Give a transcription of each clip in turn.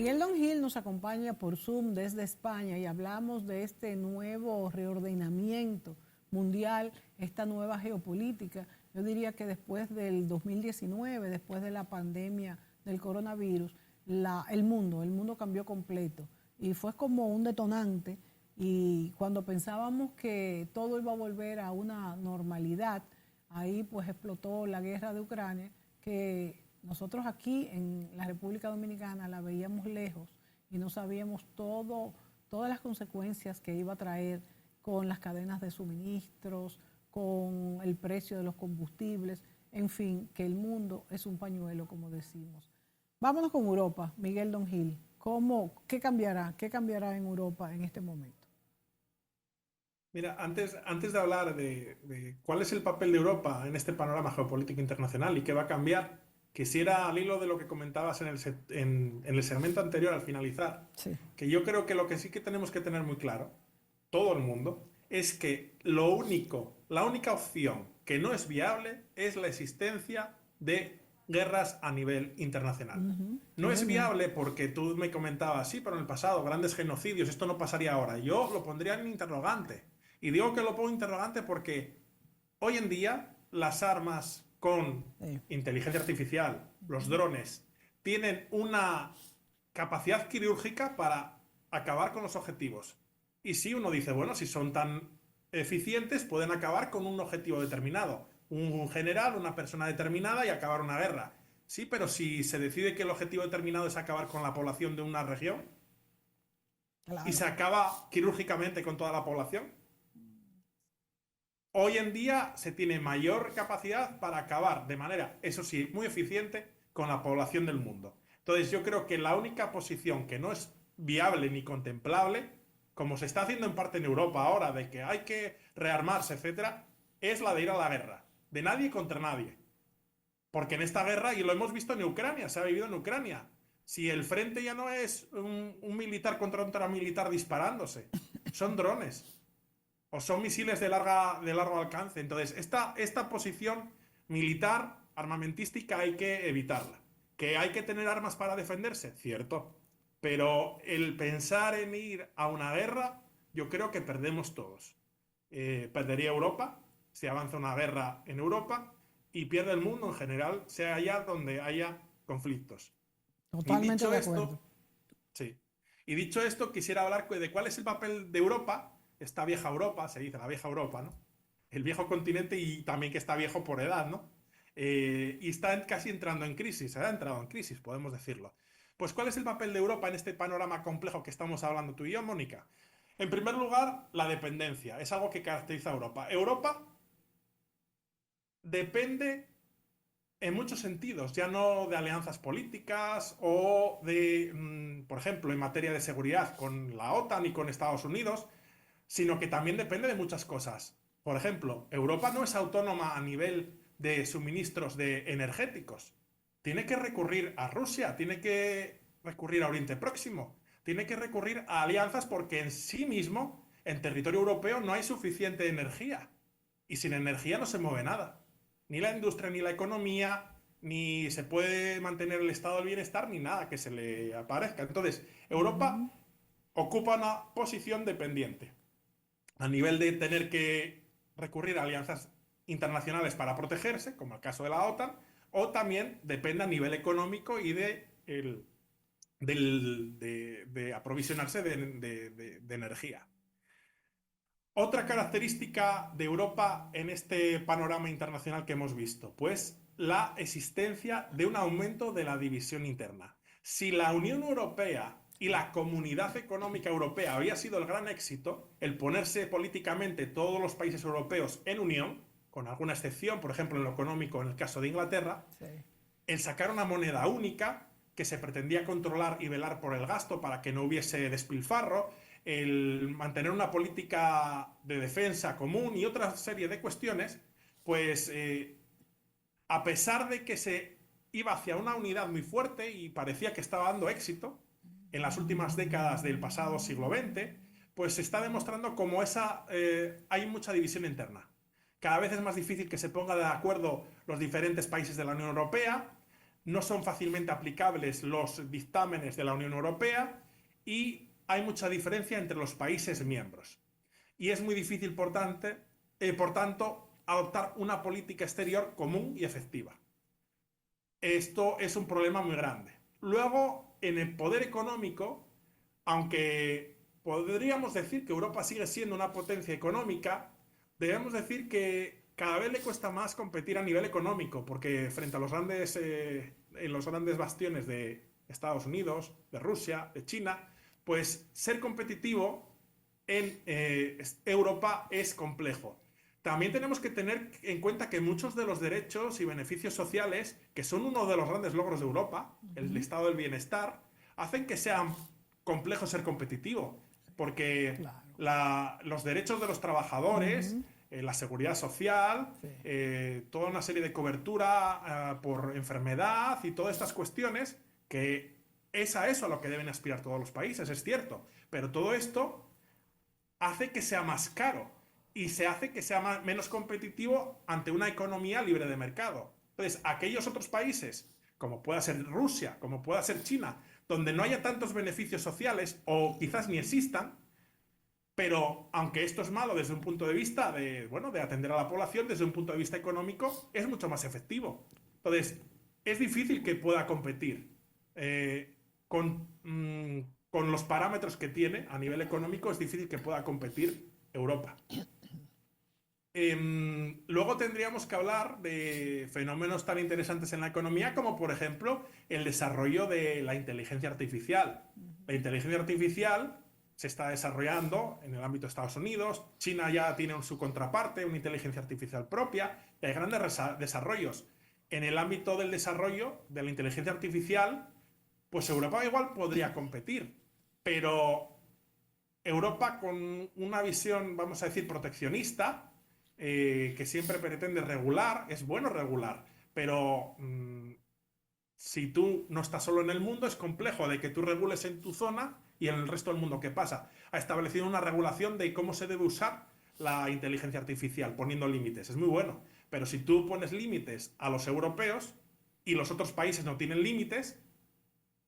Miguel Don Gil nos acompaña por Zoom desde España y hablamos de este nuevo reordenamiento mundial, esta nueva geopolítica. Yo diría que después del 2019, después de la pandemia del coronavirus, el mundo cambió completo y fue como un detonante. Y cuando pensábamos que todo iba a volver a una normalidad, ahí pues explotó la guerra de Ucrania, que nosotros aquí en la República Dominicana la veíamos lejos y no sabíamos todas las consecuencias que iba a traer con las cadenas de suministros, con el precio de los combustibles, en fin, que el mundo es un pañuelo, como decimos. Vámonos con Europa, Miguel Don Gil. ¿Qué cambiará? ¿Qué cambiará en Europa en este momento? Mira, antes de hablar de cuál es el papel de Europa en este panorama geopolítico internacional y qué va a cambiar, quisiera, al hilo de lo que comentabas en el segmento anterior, al finalizar, Sí. que yo creo que lo que sí que tenemos que tener muy claro, todo el mundo, es que la única opción que no es viable es la existencia de guerras a nivel internacional. Es No es verdad. viable porque tú me comentabas, sí, pero en el pasado, grandes genocidios, esto no pasaría ahora. Yo lo pondría en interrogante. Y digo que lo pongo interrogante porque hoy en día las armas con Sí. inteligencia artificial, los drones, tienen una capacidad quirúrgica para acabar con los objetivos. Y si uno dice, bueno, si son tan eficientes, pueden acabar con un objetivo determinado. Un general, una persona determinada y acabar una guerra. Sí, pero si se decide que el objetivo determinado es acabar con la población de una región y Claro. se acaba quirúrgicamente con toda la población, hoy en día se tiene mayor capacidad para acabar de manera, eso sí, muy eficiente con la población del mundo. Entonces yo creo que la única posición que no es viable ni contemplable, como se está haciendo en parte en Europa ahora, de que hay que rearmarse, etcétera, es la de ir a la guerra. De nadie contra nadie. Porque en esta guerra, y lo hemos visto en Ucrania, se ha vivido en Ucrania, si el frente ya no es un militar contra un paramilitar disparándose, son drones o son misiles de largo alcance. Entonces, esta posición militar, armamentística, hay que evitarla. ¿Que hay que tener armas para defenderse? Cierto. Pero el pensar en ir a una guerra, yo creo que perdemos todos. Perdería Europa, si avanza una guerra en Europa, y pierde el mundo en general, sea allá donde haya conflictos. Y Totalmente dicho de acuerdo. esto, sí. Y dicho esto, quisiera hablar de cuál es el papel de Europa, esta vieja Europa, se dice la vieja Europa, ¿no? El viejo continente y también que está viejo por edad, ¿no? Y está casi entrando en crisis, ha entrado en crisis, podemos decirlo. Pues, ¿cuál es el papel de Europa en este panorama complejo que estamos hablando tú y yo, Mónica? En primer lugar, la dependencia. Es algo que caracteriza a Europa. Europa depende en muchos sentidos, ya no de alianzas políticas o de, por ejemplo, en materia de seguridad con la OTAN y con Estados Unidos, sino que también depende de muchas cosas. Por ejemplo, Europa no es autónoma a nivel de suministros de energéticos. Tiene que recurrir a Rusia, tiene que recurrir a Oriente Próximo, tiene que recurrir a alianzas porque en sí mismo, en territorio europeo, no hay suficiente energía. Y sin energía no se mueve nada. Ni la industria, ni la economía, ni se puede mantener el estado del bienestar, ni nada que se le aparezca. Entonces, Europa Ujú. ocupa una posición dependiente a nivel de tener que recurrir a alianzas internacionales para protegerse, como el caso de la OTAN, o también depende a nivel económico y de aprovisionarse de energía. Otra característica de Europa en este panorama internacional que hemos visto, pues la existencia de un aumento de la división interna. Si la Unión Europea y la Comunidad Económica Europea había sido el gran éxito, el ponerse políticamente todos los países europeos en unión, con alguna excepción, por ejemplo, en lo económico en el caso de Inglaterra, Sí. el sacar una moneda única que se pretendía controlar y velar por el gasto para que no hubiese despilfarro, el mantener una política de defensa común y otra serie de cuestiones, pues a pesar de que se iba hacia una unidad muy fuerte y parecía que estaba dando éxito en las últimas décadas del pasado siglo XX, pues se está demostrando como hay mucha división interna. Cada vez es más difícil que se pongan de acuerdo los diferentes países de la Unión Europea. no son fácilmente aplicables los dictámenes de la Unión Europea y hay mucha diferencia entre los países miembros. Y es muy difícil, por tanto, adoptar una política exterior común y efectiva. Esto es un problema muy grande. Luego, en el poder económico, aunque podríamos decir que Europa sigue siendo una potencia económica, debemos decir que cada vez le cuesta más competir a nivel económico, porque frente a en los grandes bastiones de Estados Unidos, de Rusia, de China, pues ser competitivo en Europa es complejo. También tenemos que tener en cuenta que muchos de los derechos y beneficios sociales, que son uno de los grandes logros de Europa, el estado del bienestar, hacen que sea complejo ser competitivo, porque Claro. los derechos de los trabajadores, Ujú. la seguridad social, Sí. toda una serie de cobertura por enfermedad y todas estas cuestiones, que es a eso a lo que deben aspirar todos los países, es cierto, pero todo esto hace que sea más caro y se hace que sea menos competitivo ante una economía libre de mercado. Entonces, aquellos otros países, como pueda ser Rusia, como pueda ser China, donde no haya tantos beneficios sociales o quizás ni existan, pero aunque esto es malo desde un punto de vista bueno, de atender a la población, desde un punto de vista económico, es mucho más efectivo. Entonces, es difícil que pueda competir con, con los parámetros que tiene a nivel económico, es difícil que pueda competir Europa. Luego tendríamos que hablar de fenómenos tan interesantes en la economía como, por ejemplo, el desarrollo de la inteligencia artificial. La inteligencia artificial se está desarrollando en el ámbito de Estados Unidos, China ya tiene su contraparte, una inteligencia artificial propia, y hay grandes desarrollos. En el ámbito del desarrollo de la inteligencia artificial, pues Europa igual podría competir, pero Europa con una visión, vamos a decir, proteccionista, que siempre pretende regular, es bueno regular, pero si tú no estás solo en el mundo, es complejo de que tú regules en tu zona y en el resto del mundo. ¿Qué pasa? Ha establecido una regulación de cómo se debe usar la inteligencia artificial, poniendo límites. Es muy bueno, pero si tú pones límites a los europeos y los otros países no tienen límites,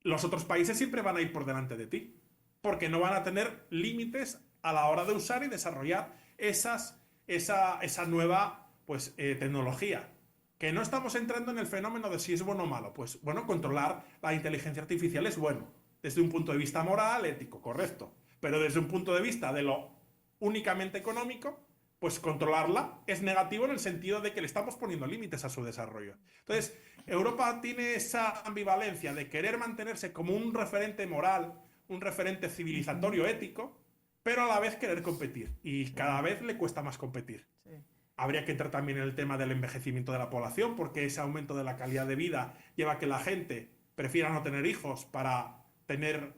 los otros países siempre van a ir por delante de ti, porque no van a tener límites a la hora de usar y desarrollar esa nueva pues, tecnología. Que no estamos entrando en el fenómeno de si es bueno o malo. Pues bueno, controlar la inteligencia artificial es bueno, desde un punto de vista moral, ético, correcto. Pero desde un punto de vista de lo únicamente económico, pues controlarla es negativo en el sentido de que le estamos poniendo límites a su desarrollo. Entonces, Europa tiene esa ambivalencia de querer mantenerse como un referente moral, un referente Ujú. civilizatorio ético, pero a la vez querer competir. Y Sí, cada vez le cuesta más competir. sí. Habría que entrar también en el tema del envejecimiento de la población, porque ese aumento de la calidad de vida lleva a que la gente prefiera no tener hijos para tener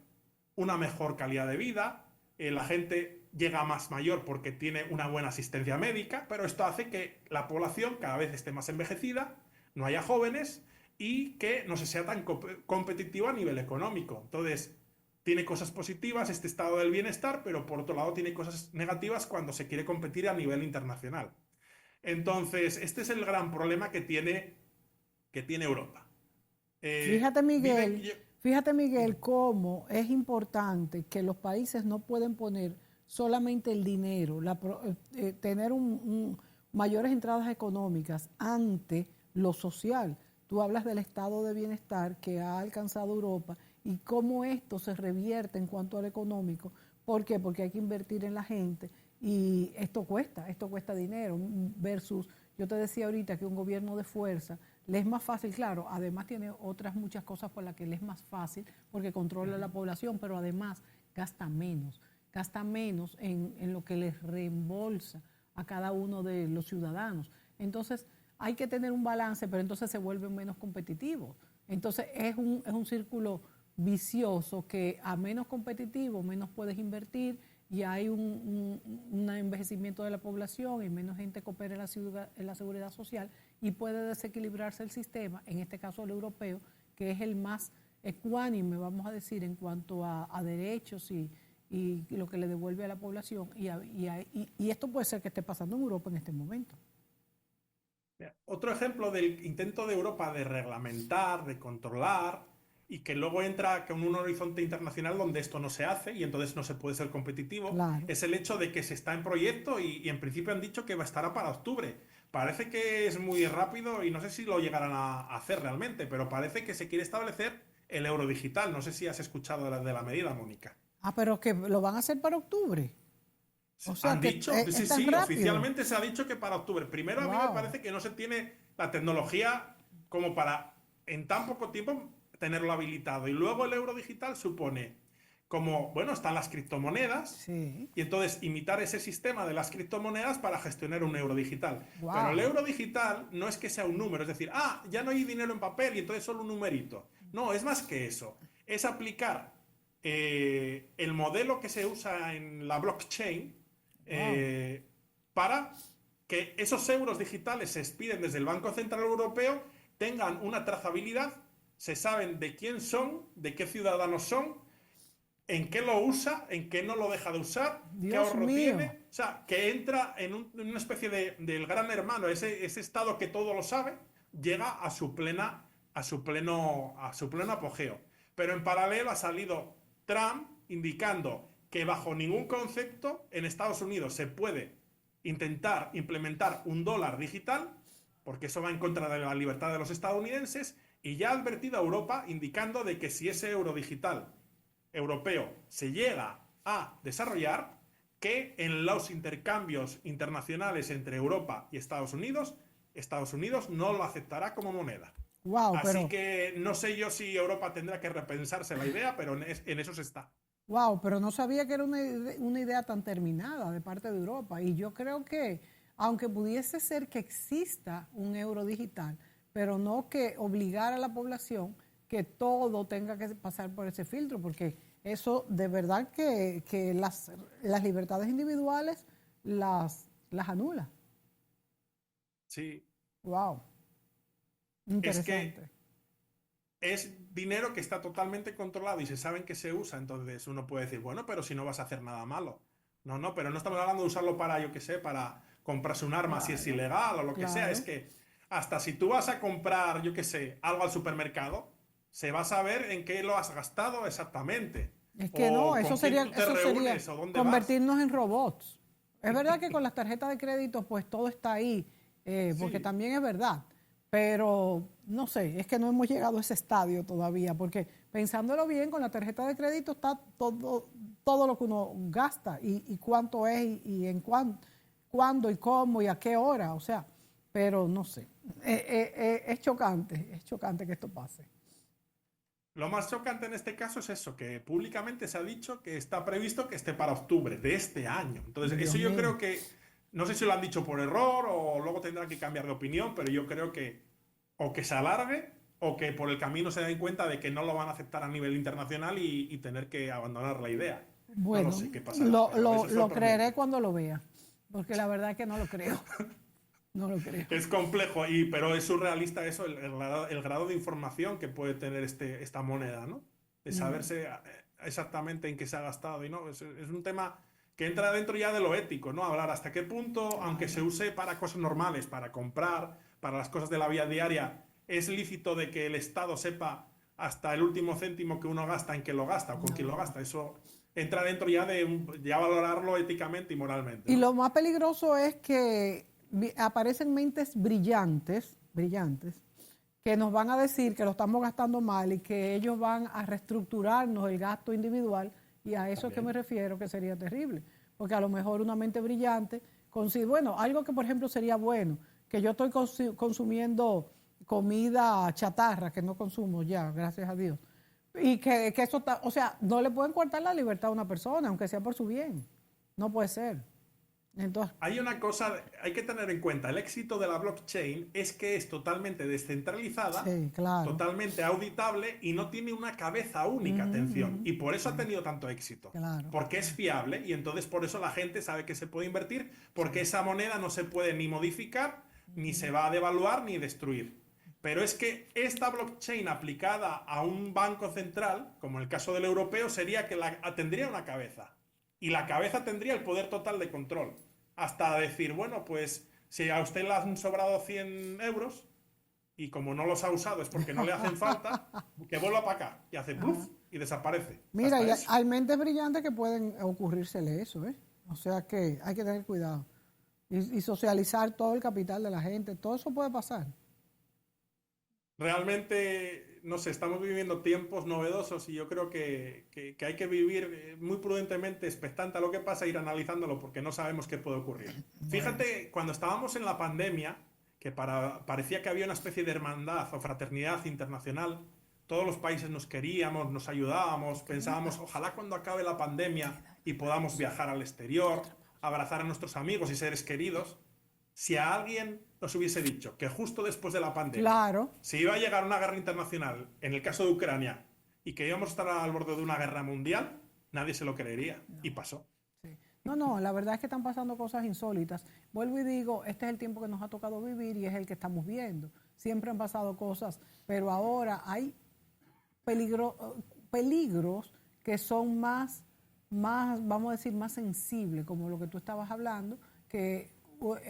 una mejor calidad de vida. La gente llega más mayor porque tiene una buena asistencia médica, pero esto hace que la población cada vez esté más envejecida, no haya jóvenes y que no se sea tan competitivo a nivel económico. Entonces, tiene cosas positivas este estado del bienestar, pero por otro lado tiene cosas negativas cuando se quiere competir a nivel internacional. Entonces, este es el gran problema que tiene Europa. Fíjate, Viven, Miguel, fíjate, Miguel, dime. cómo es importante que los países no pueden poner solamente el dinero, tener mayores entradas económicas ante lo social. Tú hablas del estado de bienestar que ha alcanzado Europa y cómo esto se revierte en cuanto al económico. ¿Por qué? Porque hay que invertir en la gente y esto cuesta dinero versus, yo te decía ahorita que un gobierno de fuerza le es más fácil, claro, además tiene otras muchas cosas por las que le es más fácil porque controla la población, pero además gasta menos en lo que les reembolsa a cada uno de los ciudadanos. Entonces, hay que tener un balance, pero entonces se vuelven menos competitivos. Entonces, es un círculo vicioso que a menos competitivo, menos puedes invertir y hay un envejecimiento de la población y menos gente coopera en la seguridad social y puede desequilibrarse el sistema, en este caso el europeo, que es el más ecuánime, vamos a decir, en cuanto a derechos y lo que le devuelve a la población. Y esto puede ser que esté pasando en Europa en este momento. Mira, otro ejemplo del intento de Europa de reglamentar, de controlar, y que luego entra con un horizonte internacional donde esto no se hace y entonces no se puede ser competitivo, Claro. es el hecho de que se está en proyecto y en principio han dicho que estará para octubre. Parece que es muy rápido y no sé si lo llegarán a hacer realmente, pero parece que se quiere establecer el euro digital. No sé si has escuchado de la medida, Mónica. Ah, pero que lo van a hacer para octubre. O sea, Han que dicho, sí, es tan sí, rápido. oficialmente se ha dicho que para octubre. Primero, a mí me Wow. parece que no se tiene la tecnología como para en tan poco tiempo tenerlo habilitado. Y luego el euro digital supone, como, bueno, están las criptomonedas, Sí. y entonces imitar ese sistema de las criptomonedas para gestionar un euro digital. Pero el Wow. euro digital no es que sea un número, es decir, ya no hay dinero en papel y entonces solo un numerito. No, es más que eso. Es aplicar el modelo que se usa en la blockchain Wow. eh, para que esos euros digitales se expiden desde el Banco Central Europeo, tengan una trazabilidad, se saben de quién son, de qué ciudadanos son, en qué lo usa, en qué no lo deja de usar, qué Dios ahorro mío. tiene. O sea, que entra en una especie del gran hermano, ese estado que todo lo sabe, llega a su pleno apogeo. Pero en paralelo ha salido Trump indicando que bajo ningún concepto en Estados Unidos se puede intentar implementar un dólar digital, porque eso va en contra de la libertad de los estadounidenses, y ya ha advertido a Europa indicando de que si ese euro digital europeo se llega a desarrollar, que en los intercambios internacionales entre Europa y Estados Unidos no lo aceptará como moneda. Wow, Así que no sé yo si Europa tendrá que repensarse la idea, pero en eso se está. pero no sabía que era una idea tan terminada de parte de Europa. Y yo creo que, aunque pudiese ser que exista un euro digital, pero no que obligar a la población que todo tenga que pasar por ese filtro, porque eso de verdad que las libertades individuales las anula. Sí, Wow, es que interesante. es dinero que está totalmente controlado y se saben que se usa, entonces uno puede decir, bueno, pero si no vas a hacer nada malo. No, no, pero no estamos hablando de usarlo para, yo qué sé, para comprarse un arma si es Claro, ilegal o lo que sea. Es claro. que hasta si tú vas a comprar, yo qué sé, algo al supermercado, se va a saber en qué lo has gastado exactamente. Es que no, O con quién tú te eso sería reúnes o dónde vas. convertirnos en robots. Es verdad que con las tarjetas de crédito pues todo está ahí, porque Sí, también es verdad, pero no sé, es que no hemos llegado a ese estadio todavía, porque pensándolo bien, con la tarjeta de crédito está todo lo que uno gasta y cuánto es y en cuándo y cómo y a qué hora, o sea, pero no sé, es chocante que esto pase. lo más chocante en este caso es eso, que públicamente se ha dicho que está previsto que esté para octubre de este año. Entonces, Dios eso yo mío. creo que, no sé si lo han dicho por error o luego tendrán que cambiar de opinión, pero yo creo que o que se alargue o que por el camino se den cuenta de que no lo van a aceptar a nivel internacional y tener que abandonar la idea. No lo Bueno, sé qué pasará, pero eso es lo creeré sorprendente. cuando lo vea, porque la verdad es que no lo creo, no lo creo. Es complejo, pero es surrealista eso, el grado de información que puede tener esta moneda, ¿no? De Mm, saberse exactamente en qué se ha gastado y no. Es un tema que entra dentro ya de lo ético, ¿no? Hablar hasta qué punto, aunque se claro, use para cosas normales, para comprar, para las cosas de la vida diaria, es lícito de que el Estado sepa hasta el último céntimo que uno gasta en qué lo gasta o con quién lo no. gasta. Eso entra dentro ya de ya valorarlo éticamente y moralmente, Y ¿no? lo más peligroso es que aparecen mentes brillantes, brillantes, que nos van a decir que lo estamos gastando mal y que ellos van a reestructurarnos el gasto individual y a eso es que me También. refiero que sería terrible, porque a lo mejor una mente brillante, bueno, algo que por ejemplo sería bueno, que yo estoy consumiendo comida chatarra que no consumo ya, gracias a Dios, y que eso está, o sea, no le pueden cortar la libertad a una persona, aunque sea por su bien, no puede ser. Entonces, Hay una cosa, hay que tener en cuenta, el éxito de la blockchain es que es totalmente descentralizada, sí, claro. totalmente auditable y no tiene una cabeza única, Ujú, atención. ujú, Y por eso ha sí, tenido tanto éxito, claro, porque es claro. fiable y entonces por eso la gente sabe que se puede invertir, porque esa moneda no se puede ni modificar, ni se va a devaluar, ni destruir. Pero es que esta blockchain aplicada a un banco central, como el caso del europeo, sería que tendría una cabeza. Y la cabeza tendría el poder total de control hasta decir, bueno, pues Si a usted le han sobrado 100 euros y como no los ha usado es porque no le hacen falta, que vuelva para acá y hace bluff y desaparece. Mira, Hasta y eso. hay mentes brillantes que pueden ocurrírsele eso, ¿eh? O sea que hay que tener cuidado. Y socializar todo el capital de la gente, todo eso puede pasar. Realmente, no sé, estamos viviendo tiempos novedosos y yo creo que hay que vivir muy prudentemente, expectante a lo que pasa e ir analizándolo porque no sabemos qué puede ocurrir. Fíjate, cuando estábamos en la pandemia, que parecía que había una especie de hermandad o fraternidad internacional, todos los países nos queríamos, nos ayudábamos, pensábamos, ojalá cuando acabe la pandemia y podamos viajar al exterior, abrazar a nuestros amigos y seres queridos. Si a alguien nos hubiese dicho que justo después de la pandemia Claro. se iba a llegar una guerra internacional, en el caso de Ucrania, y que íbamos a estar al borde de una guerra mundial, nadie se lo creería. Y pasó. Sí. No, la verdad es que están pasando cosas insólitas. Vuelvo y digo, este es el tiempo que nos ha tocado vivir y es el que estamos viendo. Siempre han pasado cosas, pero ahora hay peligros que son vamos a decir, más sensibles, como lo que tú estabas hablando, que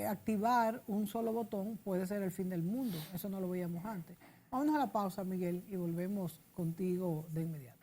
activar un solo botón puede ser el fin del mundo. Eso no lo veíamos antes. Vámonos a la pausa, Miguel, y volvemos contigo de inmediato.